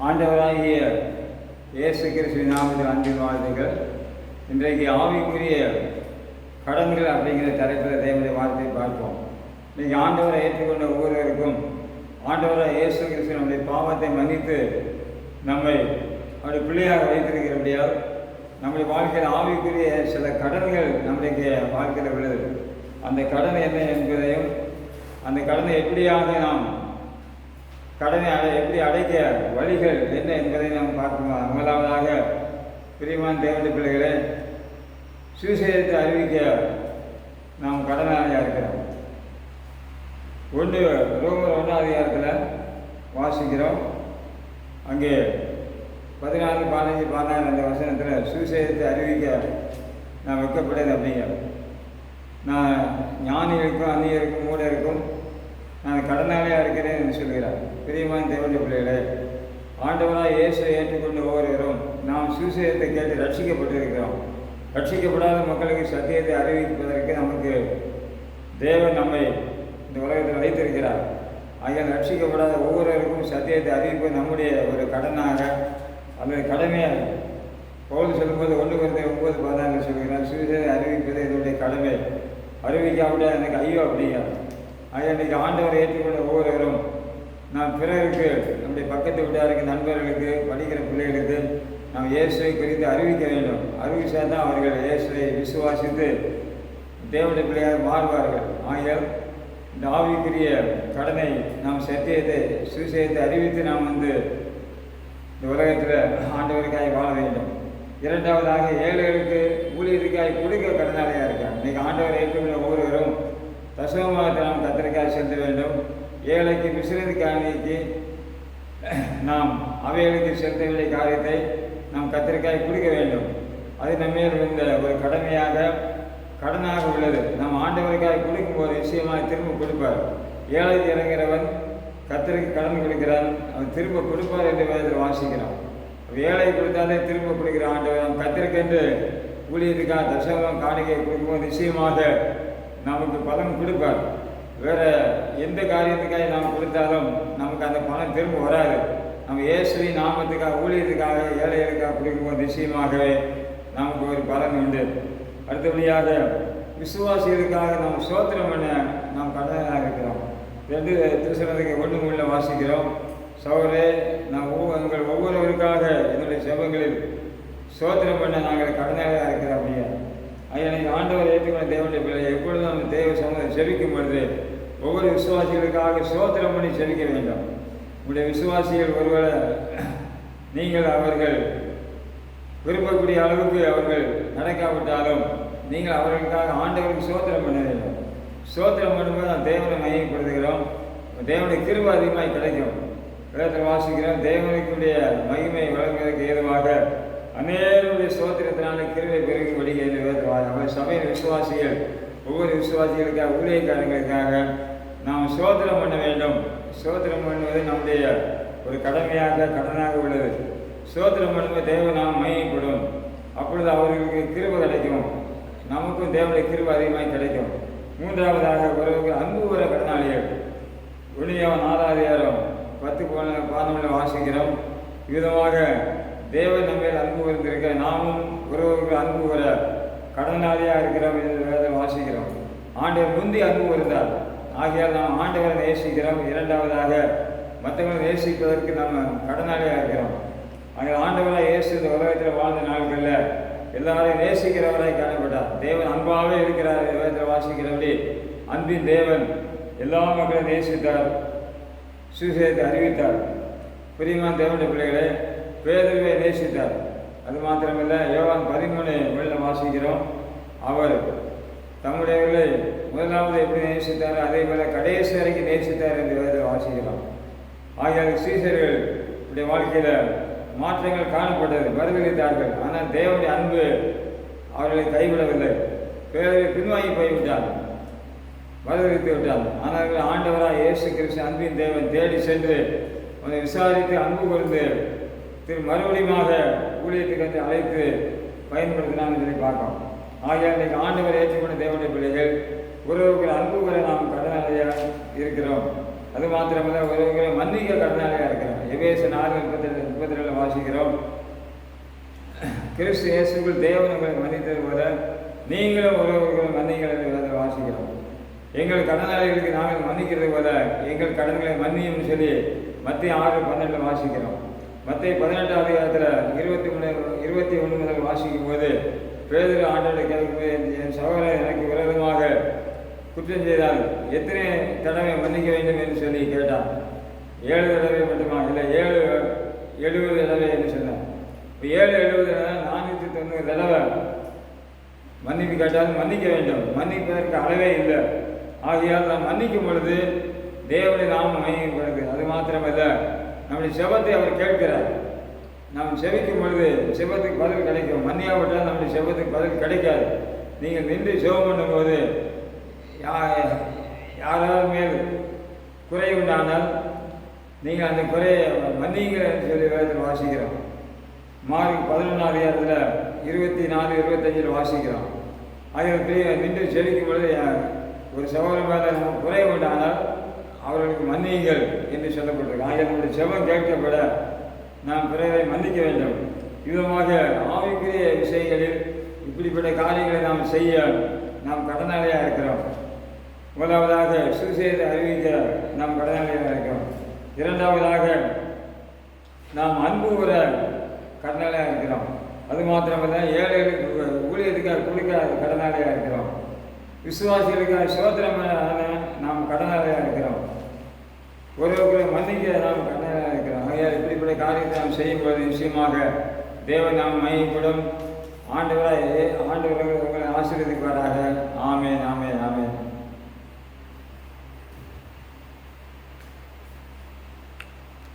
ஆண்டவராகிய இயேசு கிறிஸ்துவின் நாமத்தில் அன்பின் வாழ்த்துக்கள். இன்றைக்கு ஆவிக்குரிய கடன்கள் அப்படிங்கிற தலைப்பில் தேவனுடைய வார்த்தையை பார்ப்போம். இன்றைக்கி ஆண்டவரை ஏற்றுக்கொண்ட ஒவ்வொருவருக்கும் ஆண்டவராக இயேசு கிறிஸ்து நம்முடைய பாவத்தை மன்னித்து நம்மை அவருடைய பிள்ளையாக வைத்திருக்கிறபடியால் நம்முடைய வாழ்க்கையில் ஆவிக்குரிய சில கடன்கள் நம்முடைய வாழ்க்கையில் உள்ளது. அந்த கடன் என்ன என்பதையும் அந்த கடனை எப்படியாக நாம் கடனை எப்படி அடைக்க வழிகள் என்ன என்பதை நாம் பார்க்கணும். முதலாவதாக பிரியமான தேவனுடைய பிள்ளைகளே, சுவிசேஷத்தை அறிவிக்க நாம் கடனாளியாக இருக்கிறோம். ரோமர் 1ஆம் அதிகாரத்தில் வாசிக்கிறோம். அங்கே 14, 15, 16 அந்த வசனத்தில் சுவிசேஷத்தை அறிவிக்க நான் வைக்கப்பட்டது அப்படிங்க. நான் ஞானிகளுக்கும் அந்நியருக்கும் மூடருக்கும் நான் கடனாளியாக இருக்கிறேன் என்று சொல்கிறார். பிரியமான தேவனுடைய பிள்ளைகளே, ஆண்டவராக இயேசுவை ஏற்றுக்கொண்டு ஒவ்வொருவரும் நாம் சுவிசேஷத்தை கேட்டு ரட்சிக்கப்பட்டிருக்கிறோம். ரட்சிக்கப்படாத மக்களுக்கு சத்தியத்தை அறிவிப்பதற்கு நமக்கு தேவன் நம்மை இந்த உலகத்தில் வைத்திருக்கிறார். ஆகிய ரட்சிக்கப்படாத ஒவ்வொருவருக்கும் சத்தியத்தை அறிவிப்பது நம்முடைய ஒரு கடனாக அல்லது கடமையாக பவுல் சொல்லும்போது 1 Corinthians 9:14 சொல்கிறார், சுவிசேஷத்தை அறிவிப்பது என்னுடைய கடமை, அறிவிக்காவிட்டால் எனக்கு ஐயோ அப்படிங்க. ஆகிய இன்றைக்கு ஆண்டவரை ஏற்றுக்கொண்ட ஒவ்வொருவரும் நாம் பிறருக்கு, நம்முடைய பக்கத்து வீட்டாருக்கு, நண்பர்களுக்கு, படிக்கிற பிள்ளைகளுக்கு நாம் இயேசுவை குறித்து அறிவிக்க வேண்டும். அறிவிச்சா தான் அவர்கள் இயேசுவை விசுவாசித்து தேவனுடைய பிள்ளையாக மாறுவார்கள். ஆகியால் இந்த ஆவிக்குரிய கடனை நாம் சத்தியத்தை சுவிசேஷத்தை அறிவித்து நாம் இந்த உலகத்தில் ஆண்டவருக்காய் வாழ வேண்டும். இரண்டாவதாக ஏழைகளுக்கு ஊழியத்துக்காய் கொடுக்க கடனாளியாக இருக்கார். இன்றைக்கி ஆண்டவரை ஏற்றுக்கொண்ட ஒவ்வொருவரும் தசமமாக நாம் கத்திரிக்காய் செலுத்த வேண்டும். ஏழைக்கு விசிறது காணிக்கு நாம் அவைகளுக்கு செலுத்த வேண்டிய காரியத்தை நாம் கத்திரிக்காய் கொடுக்க வேண்டும். அது நம்மேல் இந்த ஒரு கடனாக உள்ளது. நாம் ஆண்டவருக்காய் கொடுக்கும்போது நிச்சயமாக திரும்ப கொடுப்பார். ஏழைக்கு இறங்கிறவன் கத்திரிக்கு கடன் கொடுக்கிறான், அவன் திரும்ப கொடுப்பார் என்று வேதத்தில் வாசிக்கிறான். ஏழை கொடுத்தாலே திரும்ப கொடுக்கிற ஆண்டவர் நாம் கத்திரிக்கென்று ஊழியத்துக்காக தசமம் காணிக்கை கொடுக்கும்போது நிச்சயமாக நமக்கு பலன் கொடுப்பார். வேறு எந்த காரியத்துக்காக நாம் கொடுத்தாலும் நமக்கு அந்த பணம் திரும்ப வராது. நம்ம இயேசுவின் நாமத்துக்காக ஊழியத்துக்காக ஏழைகளுக்காக கொடுக்கும்போது நிச்சயமாகவே நமக்கு ஒரு பலன் உண்டு. அடுத்தபடியாக விசுவாசிகளுக்காக நாம் ஸ்தோத்திரம் பண்ண நாம் கடனாக இருக்கிறோம். 2 Thessalonians 1:3 வாசிக்கிறோம், சகோதரே நாம் எங்கள் ஒவ்வொருவருக்காக என்னுடைய செபங்களில் ஸ்தோத்திரம் பண்ண நாங்கள் கடனாக இருக்கிறோம் அப்படியா. ஐயா, ஆண்டவர் ஏற்றுக்கொண்ட தேவனுடைய பிள்ளை எப்பொழுதும் நம்ம தேவ சமூகம் செபிக்கும் பொழுது ஒவ்வொரு விசுவாசிகளுக்காக ஸ்தோத்திரம் பண்ணி செபிக்க வேண்டும். உங்களுடைய விசுவாசிகள் ஒருவேளை நீங்கள் அவர்கள் விரும்பக்கூடிய அளவுக்கு அவர்கள் நடக்காவிட்டாலும் நீங்கள் அவர்களுக்காக ஆண்டவருக்கு ஸ்தோத்திரம் பண்ண வேண்டும். ஸ்தோத்திரம் பண்ணும்போது நாம் தேவனை மையப்படுத்துகிறோம். தேவனுடைய கிருபை அதிகமாக கிடைக்கும். வேதத்தில் வாசிக்கிறோம், தேவனுக்குடைய மகிமை வழங்குவதற்கு ஏதுவாக அநேகருடைய ஸ்தோத்திரத்தினால கிருபை பெருகும்படி என்று வேதத்தில் சபையின் விசுவாசிகள் ஒவ்வொரு விசுவாசிகளுக்காக ஊழியக்காரங்களுக்காக நாம் ஸ்தோத்திரம் பண்ண வேண்டும். ஸ்தோத்திரம் பண்ணுவது நம்முடைய ஒரு கடனாக உள்ளது. ஸ்தோத்திரம் பண்ணும்போது தேவ நாம் மையப்படும். அப்பொழுது அவர்களுக்கு கிருபை கிடைக்கும், நமக்கும் தேவனுடைய கிருபை அதிகமாக கிடைக்கும். மூன்றாவதாக ஒருவருக்கு அன்பு வர கடனாளிகள். ஒளியவன் 4ஆம் அதிகாரம் 10-11 வாசிக்கிறோம். விதமாக தேவன் நம்ம அன்பு வருந்திருக்க நாமும் ஒருவருக்கு அன்பு வர கடனாளியாக இருக்கிறோம் என்று வேதம் வாசிக்கிறோம். ஆண்டவர் முந்தி அன்பு வருந்தார். ஆகையால் நாம் ஆண்டவரை நேசிக்கிறோம். இரண்டாவதாக மற்றவர்களை நேசிப்பதற்கு நம்ம கடனாளியாக இருக்கிறோம். ஆகிய ஆண்டவராக இயேசு இந்த உலகத்தில் வாழ்ந்த நாட்களில் எல்லாரையும் நேசிக்கிறவராய் காணப்பட்டார். தேவன் அன்பாகவே இருக்கிறார். வேதத்தில் வாசிக்கிறபடி அன்பின் தேவன் எல்லா மக்களையும் நேசித்தார், சுவிசேஷத்தை அறிவித்தார். பிரியமான தேவனுடைய பிள்ளைகளை பேதுருவை நேசித்தார். அது மாத்திரமில்லை, யோவான் 13:7 வாசிக்கிறோம், அவர் தம்முடையவர்களை முதலாவது எப்படி நேசித்தாரோ அதே போல கடைசி வரைக்கும் நேசித்தார் என்று வேதத்தில் வாசிக்கிறோம். ஆகிய சீசர்கள் உடைய வாழ்க்கையில் மாற்றங்கள் காணப்பட்டது, மறுதளித்தார்கள். ஆனால் தேவனுடைய அன்பு அவர்களை கைவிடவில்லை. பேரை பின்வாங்கி போய்விட்டார், மறுதளித்து விட்டார். ஆனால் ஆண்டவராக இயேசு கிறிஸ்து அன்பின் தேவன் தேடி சென்று அவனை விசாரித்து அன்பு கூர்ந்து மறுபடியுமாக ஊழியத்துக்கு வந்து அழைத்து பயன்படுத்தினான்னு சொல்லி பார்க்கோம். ஆகிய இன்றைக்கு ஆண்டவர் ஏற்றுக்கொண்ட தேவனுடைய பிள்ளைகள் உறவுகள் அன்புகளை நாம் கடனாளியாக இருக்கிறோம். அது மாத்திரமல்ல, உறவுகளை மன்னிக்க கடனாளியாக இருக்கிறோம். எபேசியர் 4:32 வாசிக்கிறோம், கிறிஸ்து இயேசுக்குள் தேவன் உங்களை மன்னித்தது போல நீங்களும் உறவுகளை மன்னிங்கள் வாசிக்கிறோம். எங்கள் கடனாளிகளுக்கு நாங்கள் மன்னிக்கிறது போல எங்கள் கடன்களை மன்னியும் சொல்லி மத்திய 6:12 வாசிக்கிறோம். மத்திய 18ஆம் அதிகாரத்தில் 21 முதல் வாசிக்கும் போது பேதுரு ஆண்டவரை கேட்கும்போது, என் சகோதரர் எனக்கு விரோதமாக குற்றம் செய்தால் எத்தனை தடவை மன்னிக்க வேண்டும் என்று சொல்லி கேட்டான். 7 தடவை மட்டுமா? இல்லை, 70 தடவை என்று சொன்னார். இப்போ 70 490 தடவை மன்னிப்பு கேட்டாலும் மன்னிக்க வேண்டும். மன்னிப்பதற்கு அளவே இல்லை. ஆகையால் நாம் மன்னிக்கும் பொழுது தேவனை நாம் மகிமைப்படுது. அது மாத்திரமல்ல, நம்முடைய செபத்தை அவர் கேட்கிறார். நாம் செபிக்கும் பொழுது செபத்துக்கு பதில் கிடைக்கும். மன்னியாவிட்டால் நம்முடைய செபத்துக்கு பதில் கிடைக்காது. நீங்கள் நின்று செபம் பண்ணும்போது யாராவது மேல் குறை உண்டானால் நீங்கள் அந்த குறையை மன்னிங்கள் என்று சொல்லி வேதத்தில் வாசிக்கிறோம். மார்க் 11ஆம் அதிகாரத்தில் 24-25 வாசிக்கிறோம். அதில் நின்று செபிக்கும் பொழுது ஒரு சகோதரன் மேலே நம்ம குறை உண்டானால் அவர்களுக்கு மன்னியுங்கள் என்று சொல்லப்பட்டிருக்கு. ஆகிய நம்முடைய செபம் கேட்கப்பட நாம் பிறரை மன்னிக்க வேண்டும். விதமாக ஆவிக்குரிய விஷயங்களில் இப்படிப்பட்ட காரியங்களை நாம் செய்ய நாம் கடனாளியாக இருக்கிறோம். முதலாவதாக சுவிசேஷத்தை அறிவிக்க நாம் கடனாளியாக இருக்கிறோம். இரண்டாவதாக நாம் அன்பு கூற கடனாளியாக இருக்கிறோம். அது மாத்திரமல்ல, ஏழைகளுக்கு ஊழியத்துக்காக கொடுக்க கடனாளியாக இருக்கிறோம். விசுவாசிகளுக்காக சோதனமான நாம் கடனாளியாக இருக்கிறோம். ஒருவர்களை மன்னிக்க நாம் கடனாளியாக இருக்கிறோம். ஆகையால் இப்படிப்பட்ட காரியத்தை நாம் செய்யும்போது நிச்சயமாக தேவன் நாம் மையப்படும். ஆண்டவராக உங்களை ஆசீர்வதிப்பாராக. ஆமென்.